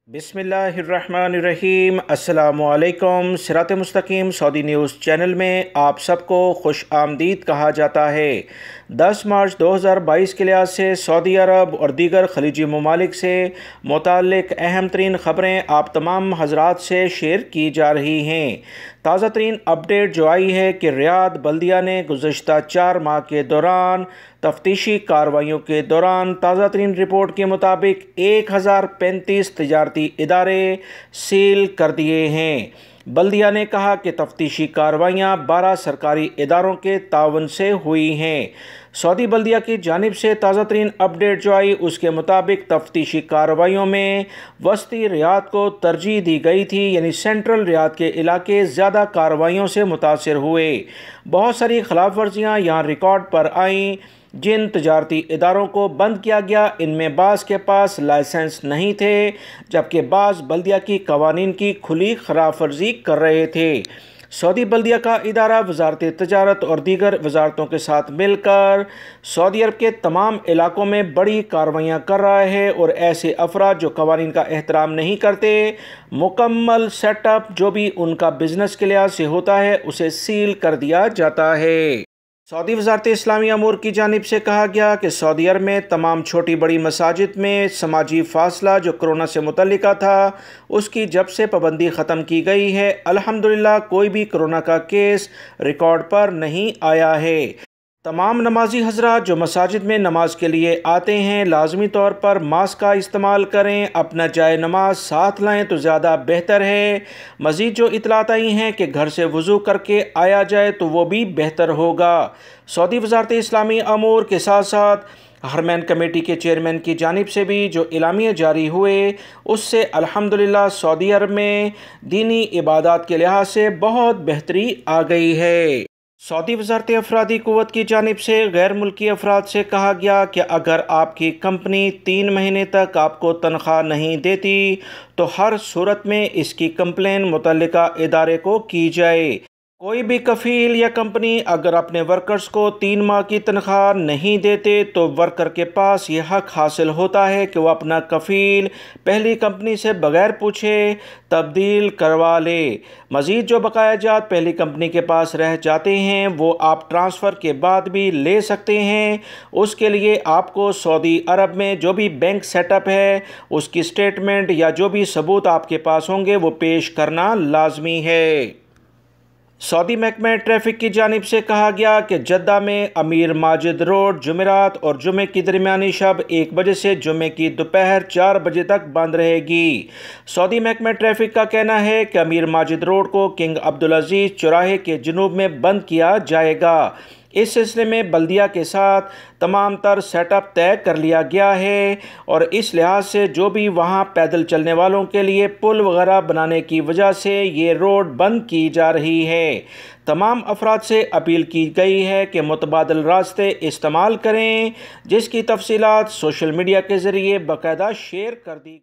बिस्मिल्लाहिर्रहमानिर्रहीम। अस्सलामुअलैकुम। सिरात मुस्तकीम सऊदी न्यूज़ चैनल में आप सबको खुश आमदीद कहा जाता है। 10 मार्च 2022 के लिहाज से सऊदी अरब और दीगर खलीजी ममालिक से मुताल्लिक़ अहम तरीन ख़बरें आप तमाम हज़रात से शेयर की जा रही हैं। ताज़ा तरीन अपडेट जो आई है कि रियाद बल्दिया ने गुज़श्ता 4 माह के दौरान तफ्तीशी कार्रवाइयों के दौरान ताज़ा तरीन रिपोर्ट के मुताबिक 1035 तजारती इदारे सील कर दिए हैं। बल्दिया ने कहा कि तफ्तीशी कार्रवाइयाँ 12 सरकारी इदारों के तावन से हुई हैं। सऊदी बल्दिया की जानिब से ताज़ा तरीन अपडेट जो आई उसके मुताबिक तफ्तीशी कार्रवाइयों में वस्ती रियाद को तरजीह दी गई थी, यानी सेंट्रल रियाद के इलाके ज़्यादा कार्रवाइयों से मुतासिर हुए। बहुत सारी खिलाफ वर्जियाँ यहाँ रिकॉर्ड पर आईं। जिन तजारती इदारों को बंद किया गया इनमें बाज़ के पास लाइसेंस नहीं थे, जबकि बाज़ बल्दिया की कवानीन की खुली खिलाफ वर्जी कर रहे थे। सऊदी बल्दिया का इदारा वजारत तजारत और दीगर वजारतों के साथ मिलकर सऊदी अरब के तमाम इलाकों में बड़ी कार्रवाइयाँ कर रहा है और ऐसे अफराद जो कवानीन का एहतराम नहीं करते, मुकम्मल सेटअप जो भी उनका बिजनेस के लिहाज से होता है उसे सील कर दिया जाता है। सऊदी वज़ारत इस्लामी अमूर की जानिब से कहा गया कि सऊदी अरब में तमाम छोटी बड़ी मसाजिद में समाजी फासला जो कोरोना से मुतल्लिका था उसकी जब से पाबंदी ख़त्म की गई है, अल्हम्दुलिल्लाह कोई भी कोरोना का केस रिकॉर्ड पर नहीं आया है। तमाम नमाजी हज़रात जो मसाजिद में नमाज के लिए आते हैं लाजमी तौर पर मास्क का इस्तेमाल करें, अपना जाए नमाज साथ लाएं तो ज़्यादा बेहतर है। मज़ीद जो इतलात आई हैं कि घर से वज़ू करके आया जाए तो वो भी बेहतर होगा। सऊदी वज़ारत इस्लामी अमूर के साथ साथ हरमैन कमेटी के चेयरमैन की जानिब से भी जो इलामिया जारी हुए उससे अल्हम्दुलिल्लाह सऊदी अरब में दीनी इबादत के लिहाज से बहुत बेहतरी आ गई है। सऊदी वज़ारत अफरादी क़ुव्वत की जानिब से गैर मुल्की अफराद से कहा गया कि अगर आपकी कंपनी 3 महीने तक आपको तनख्वाह नहीं देती तो हर सूरत में इसकी कंप्लेन मुतल्लिका इदारे को की जाए। कोई भी कफ़ील या कंपनी अगर अपने वर्कर्स को 3 माह की तनख्वाह नहीं देते तो वर्कर के पास यह हक़ हासिल होता है कि वह अपना कफ़ील पहली कंपनी से बग़ैर पूछे तब्दील करवा ले। मज़ीद जो बकाया जात पहली कंपनी के पास रह जाते हैं वो आप ट्रांसफ़र के बाद भी ले सकते हैं। उसके लिए आपको सऊदी अरब में जो भी बैंक सेटअप है उसकी स्टेटमेंट या जो भी सबूत आपके पास होंगे वो पेश करना लाजमी है। सऊदी महकमा ट्रैफिक की जानिब से कहा गया कि जद्दा में अमीर माजिद रोड जुमेरात और जुमे की दरमियानी शब 1 बजे से जुमे की दोपहर 4 बजे तक बंद रहेगी। सऊदी महकमा ट्रैफिक का कहना है कि अमीर माजिद रोड को किंग अब्दुल अजीज़ चौराहे के जुनूब में बंद किया जाएगा। इस सिलसिले में बल्दिया के साथ तमाम तर सेटअप तय कर लिया गया है और इस लिहाज से जो भी वहां पैदल चलने वालों के लिए पुल वगैरह बनाने की वजह से ये रोड बंद की जा रही है। तमाम अफराद से अपील की गई है कि मुतबादिल रास्ते इस्तेमाल करें, जिसकी तफसीलात सोशल मीडिया के ज़रिए बाकायदा शेयर कर दी।